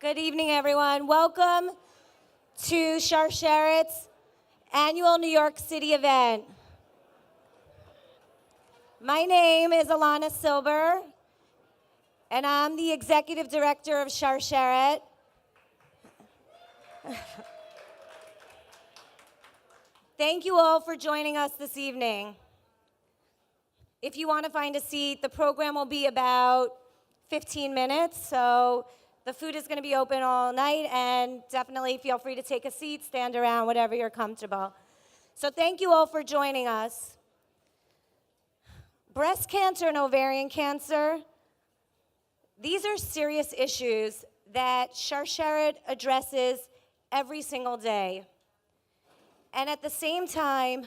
Good evening, everyone. Welcome to Sharsheret's annual New York City event. My name is Alana Silber, and I'm the executive director of Sharsheret. Thank you all for joining us this evening. If you want to find a seat, the program will be about 15 minutes, so the food is going to be open all night, and definitely feel free to take a seat, stand around, whatever you're comfortable. So thank you all for joining us. Breast cancer and ovarian cancer, these are serious issues that Sharsheret addresses every single day. And at the same time,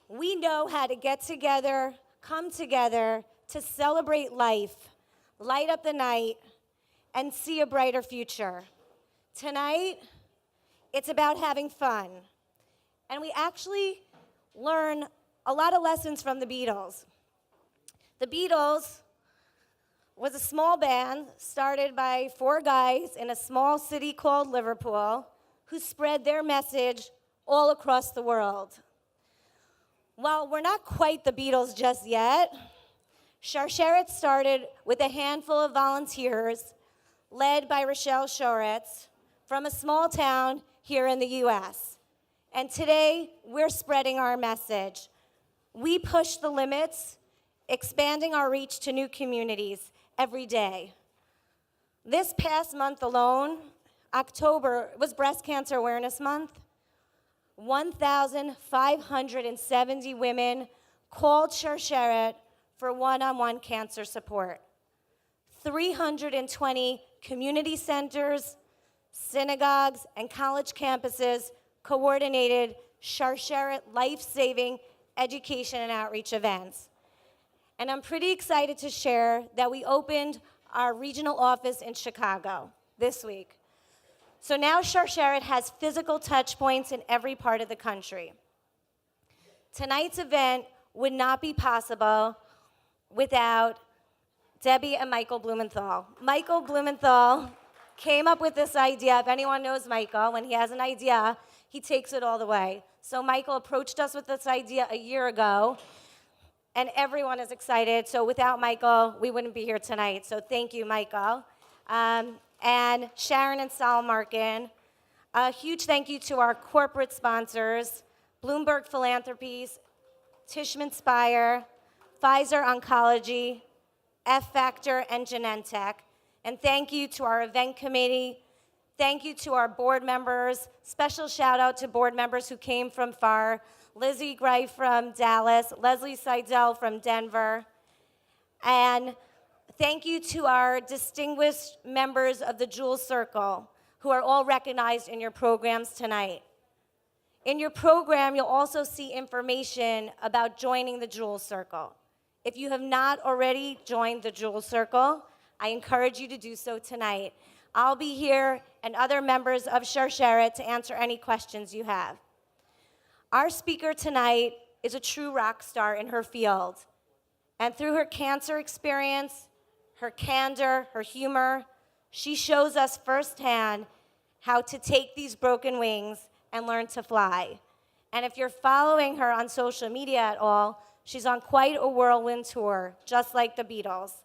we know how to get together, come together to celebrate life, light up the night, and see a brighter future. Tonight, it's about having fun. And we actually learn a lot of lessons from the Beatles. The Beatles was a small band started by 4 guys in a small city called Liverpool who spread their message all across the world. While we're not quite the Beatles just yet, Sharsheret started with a handful of volunteers led by Rochelle Shoretz from a small town here in the US. And today, we're spreading our message. We push the limits, expanding our reach to new communities every day. This past month alone, October was Breast Cancer Awareness Month. 1,570 women called Sharsheret for one-on-one cancer support. 320 community centers, synagogues, and college campuses coordinated Sharsheret life-saving education and outreach events. And I'm pretty excited to share that we opened our regional office in Chicago this week. So now Sharsheret has physical touch points in every part of the country. Tonight's event would not be possible without Debbie and Michael Blumenthal. Michael Blumenthal came up with this idea. If anyone knows Michael, when he has an idea, he takes it all the way. So Michael approached us with this idea a year ago, and everyone is excited. So without Michael, we wouldn't be here tonight. So thank you, Michael. And Sharon and Sal Markin. A huge thank you to our corporate sponsors, Bloomberg Philanthropies, Tishman Speyer, Pfizer Oncology, F Factor, and Genentech. And thank you to our event committee. Thank you to our board members. Special shout out to board members who came from far. Lizzie Greif from Dallas, Leslie Seidel from Denver. And thank you to our distinguished members of the Jewel Circle who are all recognized in your programs tonight. In your program, you'll also see information about joining the Jewel Circle. If you have not already joined the Jewel Circle, I encourage you to do so tonight. I'll be here and other members of Sharsheret to answer any questions you have. Our speaker tonight is a true rock star in her field. And through her cancer experience, her candor, her humor, she shows us firsthand how to take these broken wings and learn to fly. And if you're following her on social media at all, she's on quite a whirlwind tour, just like the Beatles.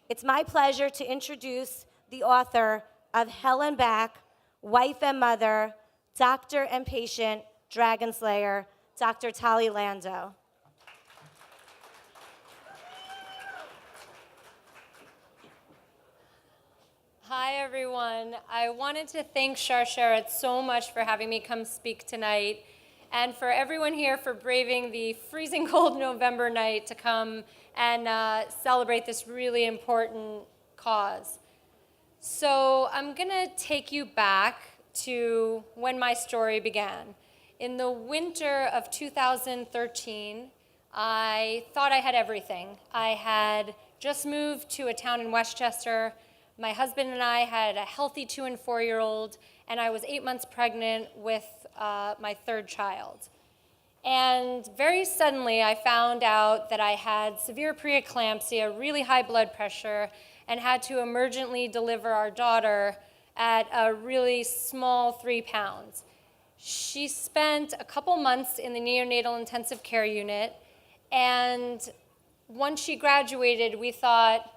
It's my pleasure to introduce the author of Hell and Back, Wife and Mother, Doctor and Patient, Dragon Slayer, Dr. Tali Lando. Hi, everyone. I wanted to thank Sharsheret so much for having me come speak tonight, and for everyone here for braving the freezing cold November night to come and celebrate this really important cause. So I'm gonna take you back to when my story began. In the winter of 2013, I thought I had everything. I had just moved to a town in Westchester. My husband and I had a healthy 2- and 4-year-old, and I was 8 months pregnant with my 3rd child. And very suddenly, I found out that I had severe preeclampsia, really high blood pressure, and had to emergently deliver our daughter at a really small 3 pounds. She spent a couple months in the neonatal intensive care unit, and once she graduated, we thought,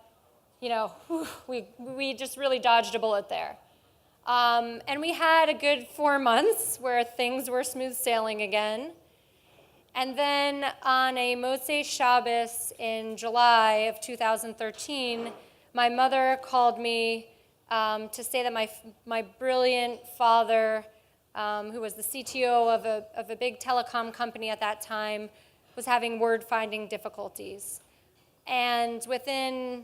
we just really dodged a bullet there. And we had a good 4 months where things were smooth sailing again. And then on a Motzei Shabbos in July of 2013, my mother called me to say that my brilliant father, who was the CTO of a big telecom company at that time, was having word-finding difficulties. And within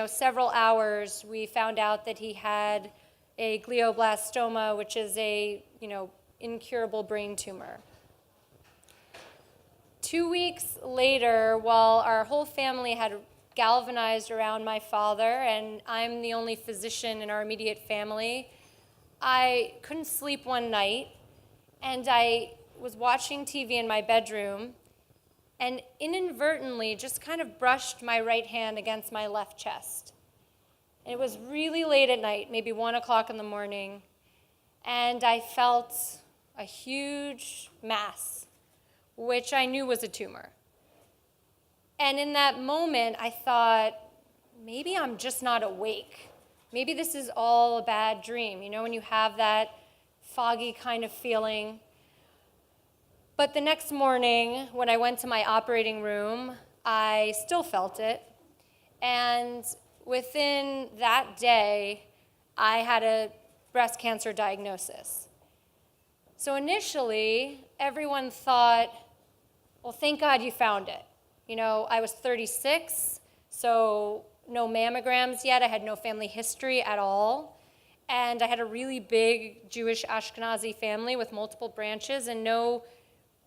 several hours, we found out that he had a glioblastoma, which is a incurable brain tumor. 2 weeks later, while our whole family had galvanized around my father, and I'm the only physician in our immediate family, I couldn't sleep one night, and I was watching TV in my bedroom, and inadvertently just kind of brushed my right hand against my left chest. And it was really late at night, maybe 1 o'clock in the morning, and I felt a huge mass, which I knew was a tumor. And in that moment, I thought, maybe I'm just not awake. Maybe this is all a bad dream, when you have that foggy kind of feeling. But the next morning, when I went to my operating room, I still felt it. And within that day, I had a breast cancer diagnosis. So initially, everyone thought, well, thank God you found it. I was 36, so no mammograms yet. I had no family history at all. And I had a really big Jewish Ashkenazi family with multiple branches and no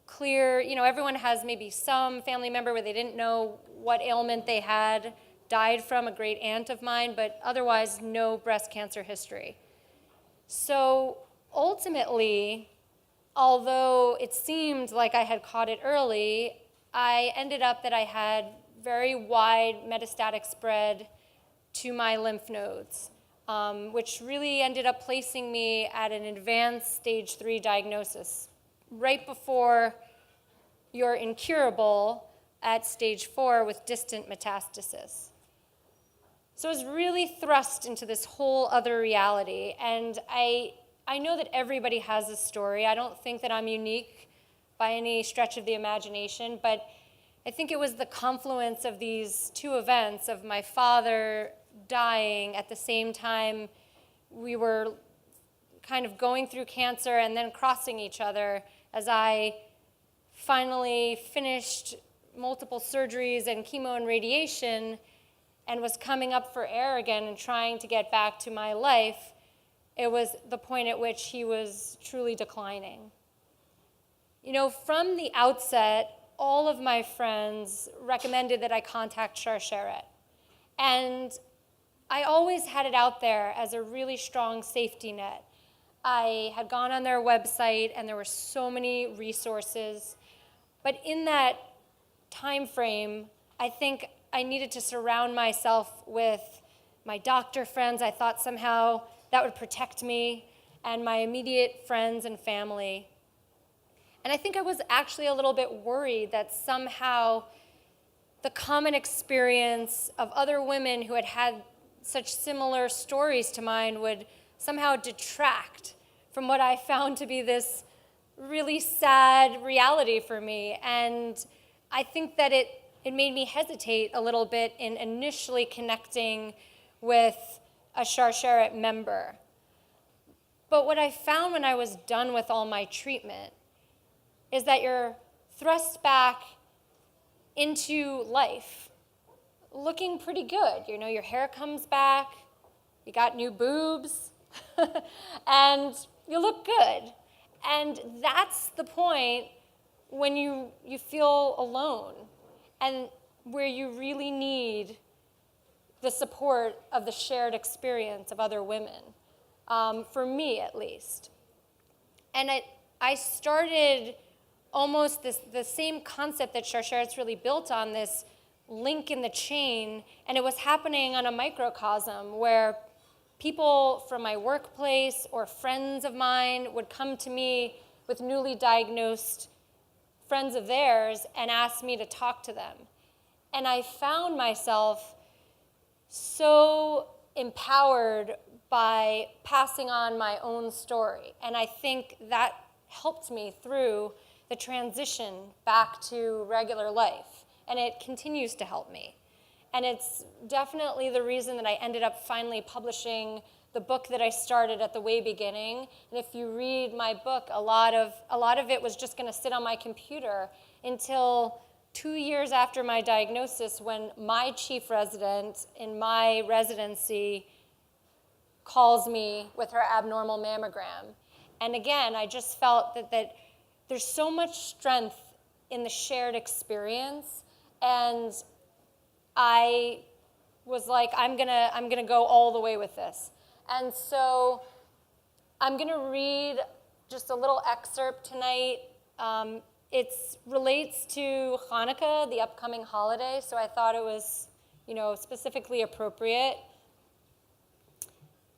clear, everyone has maybe some family member where they didn't know what ailment they had, died from, a great aunt of mine, but otherwise no breast cancer history. So ultimately, although it seemed like I had caught it early, I ended up that I had very wide metastatic spread to my lymph nodes, which really ended up placing me at an advanced stage 3 diagnosis, right before you're incurable at stage 4 with distant metastasis. So I was really thrust into this whole other reality, and I know that everybody has a story. I don't think that I'm unique by any stretch of the imagination, but I think it was the confluence of these two events, of my father dying at the same time we were kind of going through cancer and then crossing each other as I finally finished multiple surgeries and chemo and radiation and was coming up for air again and trying to get back to my life. It was the point at which he was truly declining. From the outset, all of my friends recommended that I contact Sharsheret. And I always had it out there as a really strong safety net. I had gone on their website, and there were so many resources. But in that time frame, I think I needed to surround myself with my doctor friends. I thought somehow that would protect me, and my immediate friends and family. And I think I was actually a little bit worried that somehow the common experience of other women who had had such similar stories to mine would somehow detract from what I found to be this really sad reality for me. And I think that it made me hesitate a little bit in initially connecting with a Sharsheret member. But what I found when I was done with all my treatment is that you're thrust back into life looking pretty good. Your hair comes back, you got new boobs, and you look good. And that's the point when you feel alone and where you really need the support of the shared experience of other women, for me at least. And I started almost the same concept that Sharsheret's really built on, this link in the chain, and it was happening on a microcosm where People from my workplace or friends of mine would come to me with newly diagnosed friends of theirs and ask me to talk to them. And I found myself so empowered by passing on my own story. And I think that helped me through the transition back to regular life. And it continues to help me. And it's definitely the reason that I ended up finally publishing the book that I started at the way beginning. And if you read my book, a lot of it was just going to sit on my computer until 2 years after my diagnosis, when my chief resident in my residency calls me with her abnormal mammogram. And again, I just felt that there's so much strength in the shared experience. And I was like, I'm gonna go all the way with this. And so I'm gonna read just a little excerpt tonight. It relates to Hanukkah, the upcoming holiday, so I thought it was, specifically appropriate.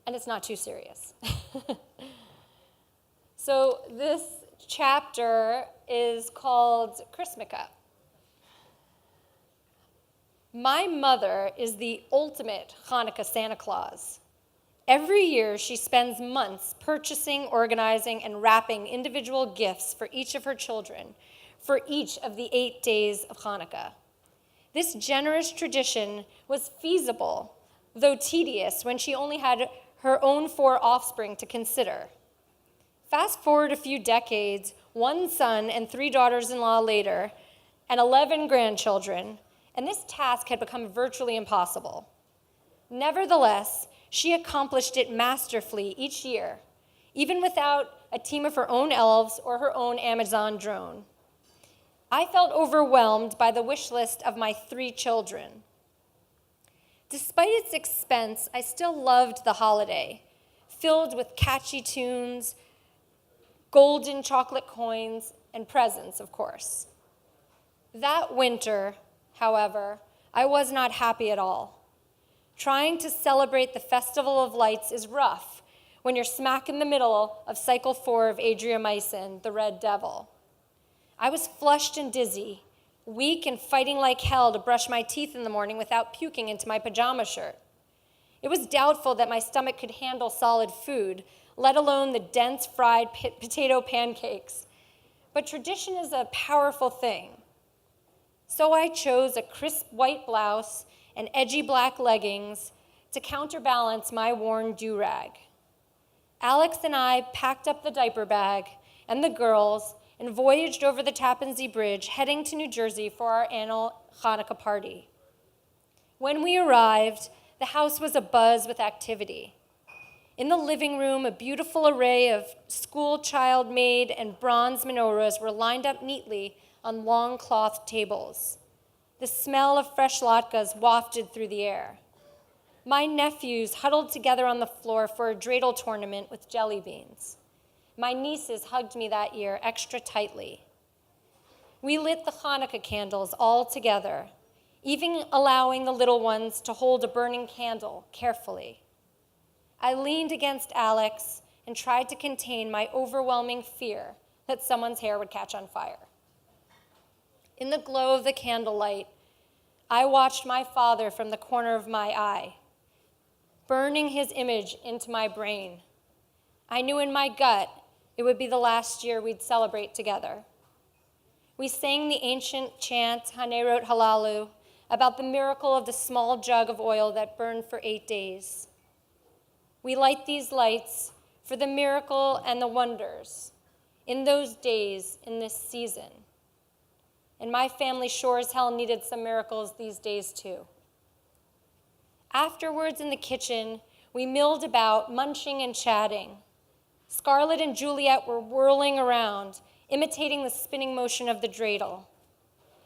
And it's not too serious. So this chapter is called Chrismica. My mother is the ultimate Hanukkah Santa Claus. Every year, she spends months purchasing, organizing, and wrapping individual gifts for each of her children for each of the 8 days of Hanukkah. This generous tradition was feasible, though tedious, when she only had her own 4 offspring to consider. Fast forward a few decades, 1 son and 3 daughters-in-law later, and 11 grandchildren, and this task had become virtually impossible. Nevertheless, she accomplished it masterfully each year, even without a team of her own elves or her own Amazon drone. I felt overwhelmed by the wish list of my 3 children. Despite its expense, I still loved the holiday, filled with catchy tunes, golden chocolate coins, and presents, of course. That winter, however, I was not happy at all. Trying to celebrate the Festival of Lights is rough when you're smack in the middle of cycle 4 of Adriamycin, the Red Devil. I was flushed and dizzy, weak and fighting like hell to brush my teeth in the morning without puking into my pajama shirt. It was doubtful that my stomach could handle solid food, let alone the dense fried potato pancakes. But tradition is a powerful thing. So I chose a crisp white blouse and edgy black leggings to counterbalance my worn do-rag. Alex and I packed up the diaper bag and the girls and voyaged over the Tappan Zee Bridge, heading to New Jersey for our annual Hanukkah party. When we arrived, the house was abuzz with activity. In the living room, a beautiful array of school child-made and bronze menorahs were lined up neatly on long cloth tables. The smell of fresh latkes wafted through the air. My nephews huddled together on the floor for a dreidel tournament with jelly beans. My nieces hugged me that year extra tightly. We lit the Hanukkah candles all together, even allowing the little ones to hold a burning candle carefully. I leaned against Alex and tried to contain my overwhelming fear that someone's hair would catch on fire. In the glow of the candlelight, I watched my father from the corner of my eye, burning his image into my brain. I knew in my gut it would be the last year we'd celebrate together. We sang the ancient chant, Hanerot Halalu, about the miracle of the small jug of oil that burned for 8 days. We light these lights for the miracle and the wonders in those days, in this season. And my family sure as hell needed some miracles these days too. Afterwards in the kitchen, we milled about, munching and chatting. Scarlett and Juliet were whirling around, imitating the spinning motion of the dreidel.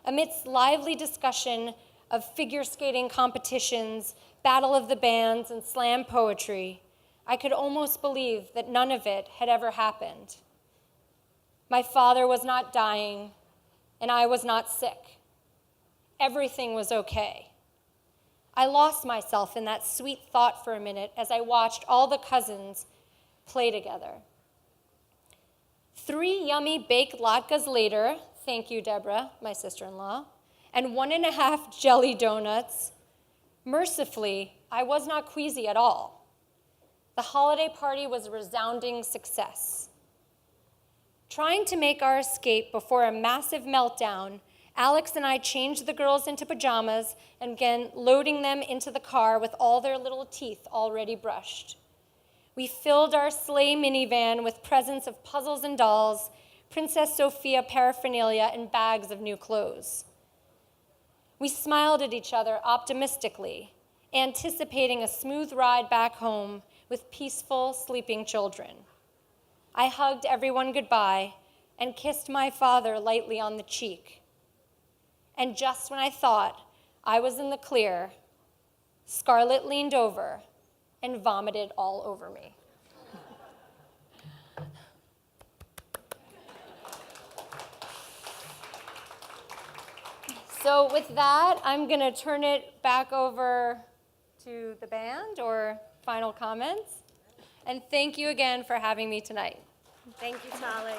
Amidst lively discussion of figure skating competitions, battle of the bands, and slam poetry, I could almost believe that none of it had ever happened. My father was not dying, and I was not sick. Everything was okay. I lost myself in that sweet thought for a minute as I watched all the cousins play together. 3 yummy baked latkes later, thank you, Deborah, my sister-in-law, and 1.5 jelly donuts, mercifully, I was not queasy at all. The holiday party was a resounding success. Trying to make our escape before a massive meltdown, Alex and I changed the girls into pajamas and began loading them into the car with all their little teeth already brushed. We filled our sleigh minivan with presents of puzzles and dolls, Princess Sophia paraphernalia, and bags of new clothes. We smiled at each other optimistically, anticipating a smooth ride back home with peaceful, sleeping children. I hugged everyone goodbye and kissed my father lightly on the cheek. And just when I thought I was in the clear, Scarlett leaned over and vomited all over me. So with that, I'm going to turn it back over to the band or final comments. And thank you again for having me tonight. Thank you, Tali.